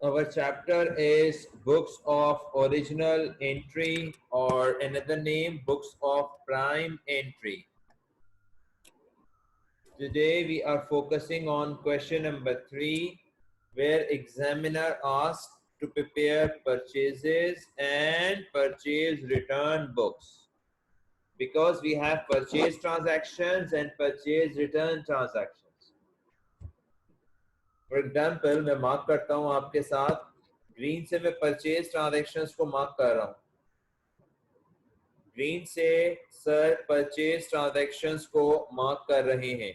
Our chapter is Books of Original Entry, or another name, Books of Prime Entry. Today we are focusing on question number 3, where examiner asked to prepare purchases and purchase return books. Because we have purchase transactions and purchase return transactions. For example, मैं mark करता हूं आपके साथ, green से मैं purchase transactions को mark कर रहा हूं. ग्रीन से सर परचेज ट्रांजैक्शंस को मार्क कर रहे हैं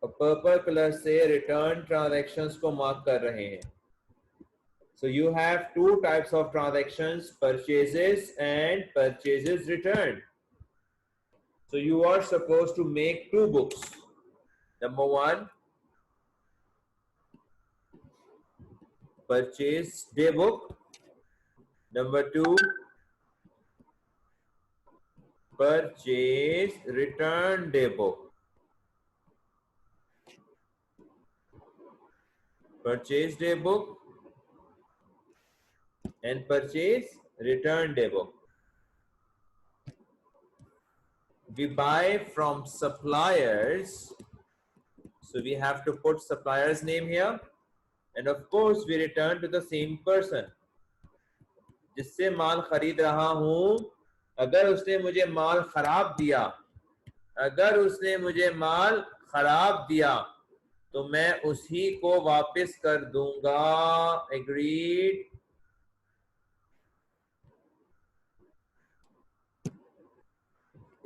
और पर्पल कलर से रिटर्न ट्रांजैक्शंस को मार्क कर रहे हैं. So you have two types of transactions, purchases and purchases returned. So you are supposed to make two books. Number one, purchase day book. Number two, purchase return day book. Purchase day book and purchase return day book. We buy from suppliers, so we have to put supplier's name here, and of course we return to the same person. जिससे माल खरीद रहा हूं, अगर उसने मुझे माल खराब दिया, तो मैं उसी को वापस कर दूंगा. एग्रीड.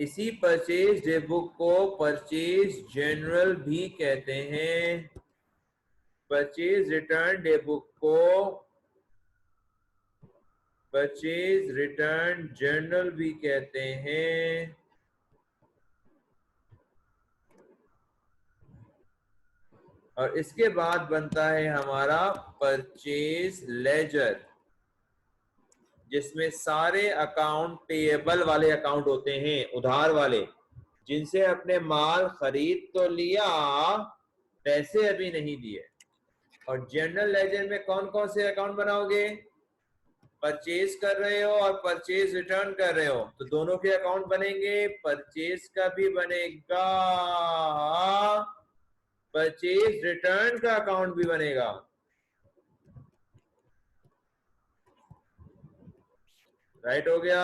इसी परचेज डे बुक को परचेज जनरल भी कहते हैं. परचेज रिटर्न डे बुक को परचेज रिटर्न जर्नल भी कहते हैं. और इसके बाद बनता है हमारा परचेज लेजर, जिसमें सारे अकाउंट पेएबल वाले अकाउंट होते हैं, उधार वाले, जिनसे अपने माल खरीद तो लिया, पैसे अभी नहीं दिए. और जनरल लेजर में कौन कौन से अकाउंट बनाओगे? परचेज कर रहे हो और परचेज रिटर्न कर रहे हो, तो दोनों के अकाउंट बनेंगे. परचेज का भी बनेगा, परचेज रिटर्न का अकाउंट भी बनेगा. राइट हो गया.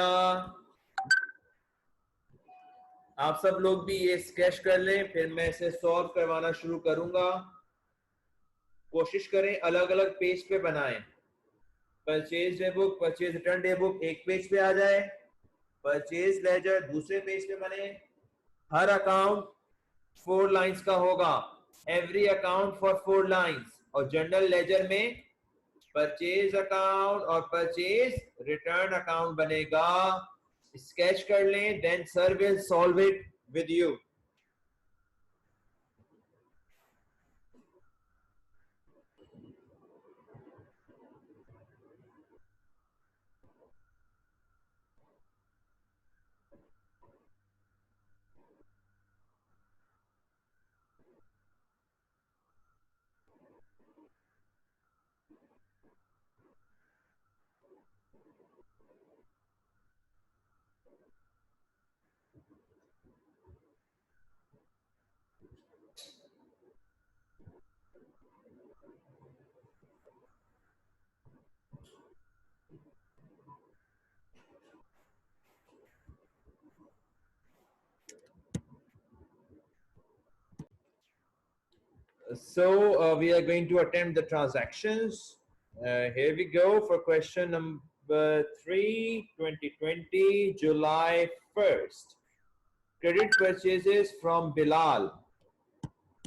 आप सब लोग भी ये स्केच कर लें, फिर मैं इसे सॉल्व करवाना शुरू करूंगा. कोशिश करें अलग अलग पेज पे बनाएं. Purchase day book, purchase return day book एक पेज पे आ जाए, परचेज लेजर दूसरे पेज पे बने. हर अकाउंट 4 लाइंस का होगा, एवरी अकाउंट फॉर 4 लाइंस. और जनरल लेजर में परचेज अकाउंट और परचेज रिटर्न अकाउंट बनेगा. स्केच कर लें, then sir will solve it with you. So we are going to attempt the transactions. Here we go for question number 3, 2020, July 1st. Credit purchases from Bilal.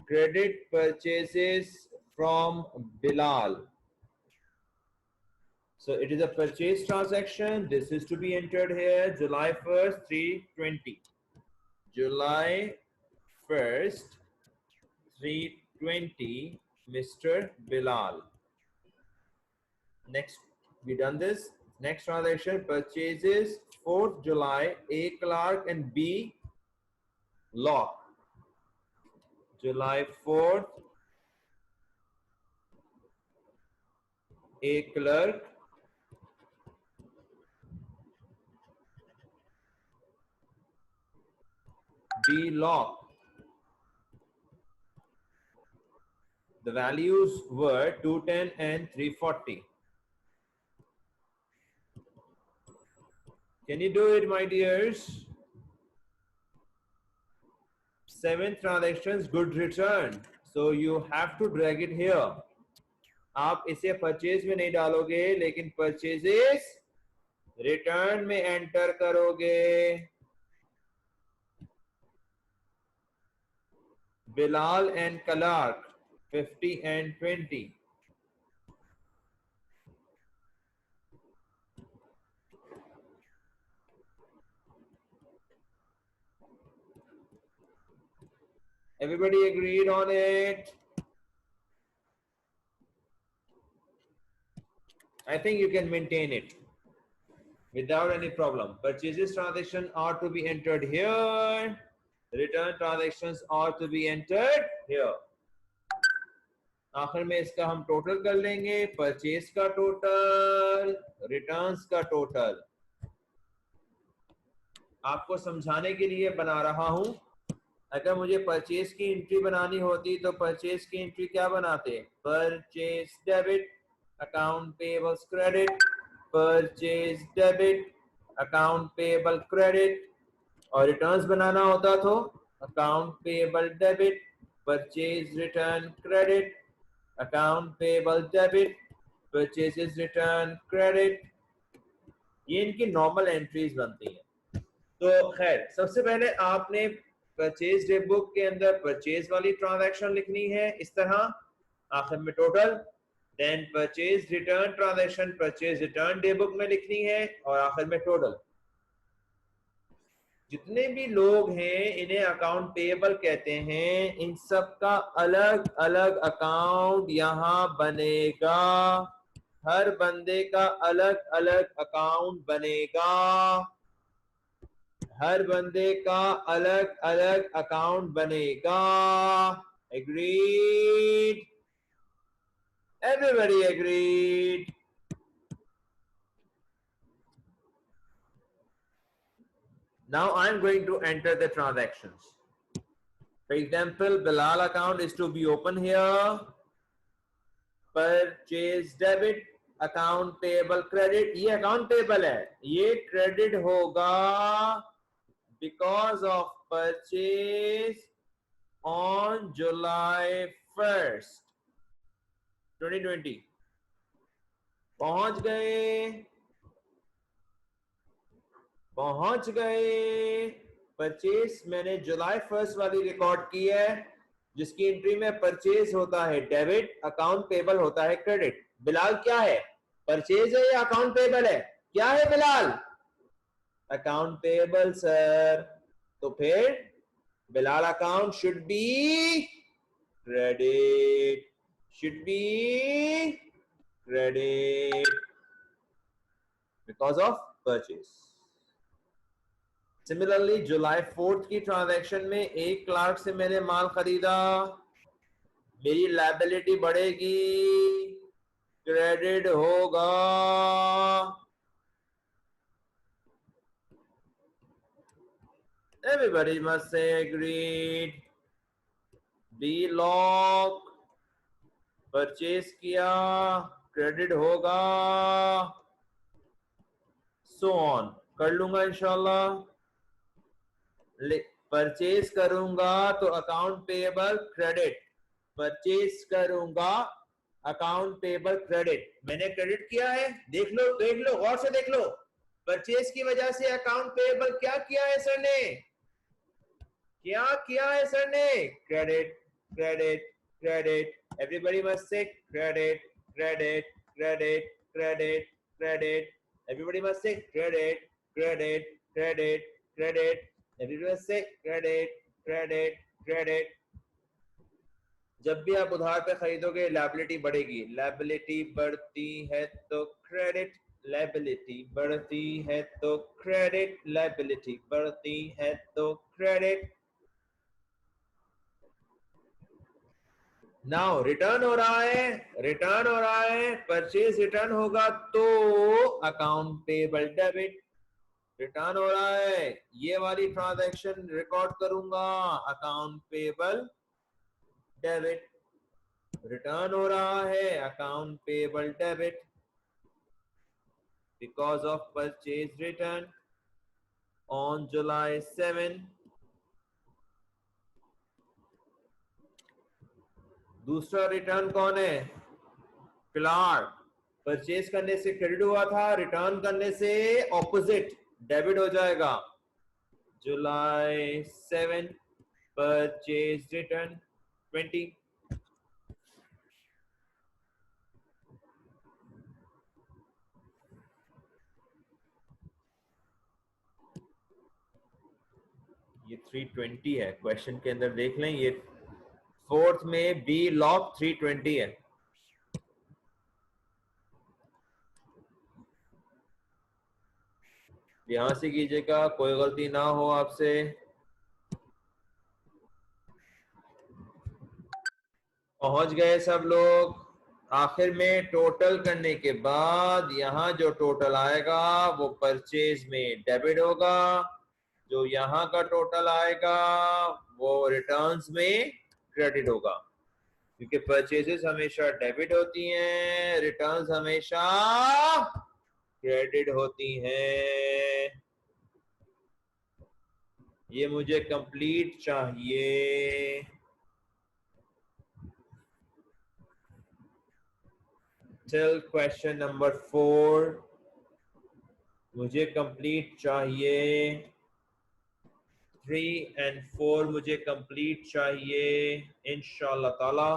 Credit purchases from Bilal. So it is a purchase transaction. This is to be entered here, July 1st, 320. July 1st, 320, Mr. Bilal. Next, we done this. Next transaction, purchases 4th July, A. Clark and B. Locke. July 4th, A clerk B lock. The values were 210 and 340. Can you do it, my dears? 7 transactions, good return. So you have to drag it here. आप इसे purchase में नहीं डालोगे, लेकिन purchases return में enter करोगे. Bilal and Clark 50 and 20. Everybody agreed on it? I think you can maintain it without any problem. Purchases transaction are to be entered here. Return transactions are to be entered here. आखिर में इसका हम total कर लेंगे. Purchase का total, returns का total. आपको समझाने के लिए बना रहा हूं. अगर मुझे परचेज की एंट्री बनानी होती तो परचेज की एंट्री क्या बनाते? Purchase debit, account payables credit, purchase debit, account payable credit. और रिटर्न्स बनाना होता तो account payable debit, purchase return credit, account payable debit, purchases return credit. ये इनकी नॉर्मल एंट्रीज बनती हैं. तो खैर, सबसे पहले आपने परचेज डे बुक के अंदर परचेज वाली ट्रांजैक्शन लिखनी है इस तरह, आखिर में total. Then purchase return transaction purchase return day book में लिखनी है और आखिर में टोटल. जितने भी लोग हैं इन्हें अकाउंट पेएबल कहते हैं. इन सब का अलग अलग अकाउंट यहां बनेगा. हर बंदे का अलग अलग अकाउंट बनेगा. हर बंदे का अलग अलग अकाउंट बनेगा. Agreed? Everybody agreed? Now I'm going to enter the transactions. For example, Bilal account is to be open here. Purchase debit, account payable credit. ये account payable है, ये credit होगा because of purchase on July 1st, 2020. पहुंच गए. Purchase मैंने जुलाई 1st वाली record की है, जिसकी एंट्री में परचेज होता है डेबिट, अकाउंट पेबल होता है क्रेडिट. बिलाल क्या है? परचेज है या अकाउंट पेबल है? क्या है बिलाल? Account payable sir. तो फिर Bilal account should be credit, should be credit because of purchase. Similarly July 4th की ट्रांजैक्शन में एक क्लार्क से मैंने माल खरीदा, मेरी लायबिलिटी बढ़ेगी, क्रेडिट होगा. Everybody must say agreed. Be lock, purchase किया, क्रेडिट होगा, सो ऑन. कर लूंगा इंशाल्लाह. परचेज करूंगा तो अकाउंट पेएबल क्रेडिट, परचेज करूंगा अकाउंट पेएबल क्रेडिट. मैंने क्रेडिट किया है, देख लो गौर से देख लो. परचेज की वजह से अकाउंट पेएबल क्या किया है सर ने? क्या किया है सर ने? Credit credit credit. Everybody must से credit credit credit credit credit. Everybody must से credit credit credit credit. Everybody से क्रेडिट क्रेडिट क्रेडिट. जब भी आप उधार पे खरीदोगे लायबिलिटी बढ़ेगी. लायबिलिटी बढ़ती है तो क्रेडिट, लायबिलिटी बढ़ती है तो क्रेडिट, लायबिलिटी बढ़ती है तो क्रेडिट. नाउ रिटर्न हो रहा है, रिटर्न हो रहा है, परचेज रिटर्न होगा तो अकाउंट पेबल डेबिट। रिटर्न हो रहा है, ये वाली ट्रांजैक्शन रिकॉर्ड करूंगा, अकाउंट पेबल डेबिट। रिटर्न हो रहा है, account payable debit because of purchase return on July 7। दूसरा रिटर्न कौन है? क्लार्क। परचेज करने से क्रेडिट हुआ था, रिटर्न करने से ऑपोजिट डेबिट हो जाएगा। जुलाई 7 परचेज रिटर्न 20। ये 320 है, क्वेश्चन के अंदर देख लें, ये फोर्थ में बी लॉक 320 है। ध्यान से कीजिएगा, कोई गलती ना हो आपसे। पहुंच गए सब लोग? आखिर में टोटल करने के बाद यहाँ जो टोटल आएगा वो परचेज में डेबिट होगा, जो यहाँ का टोटल आएगा वो रिटर्न्स में क्रेडिट होगा, क्योंकि परचेजेस हमेशा डेबिट होती हैं, रिटर्न्स हमेशा क्रेडिट होती हैं। ये मुझे कंप्लीट चाहिए। टिल क्वेश्चन नंबर 4 मुझे कंप्लीट चाहिए। 3 and 4 मुझे कंप्लीट चाहिए इंशाल्लाह ताला।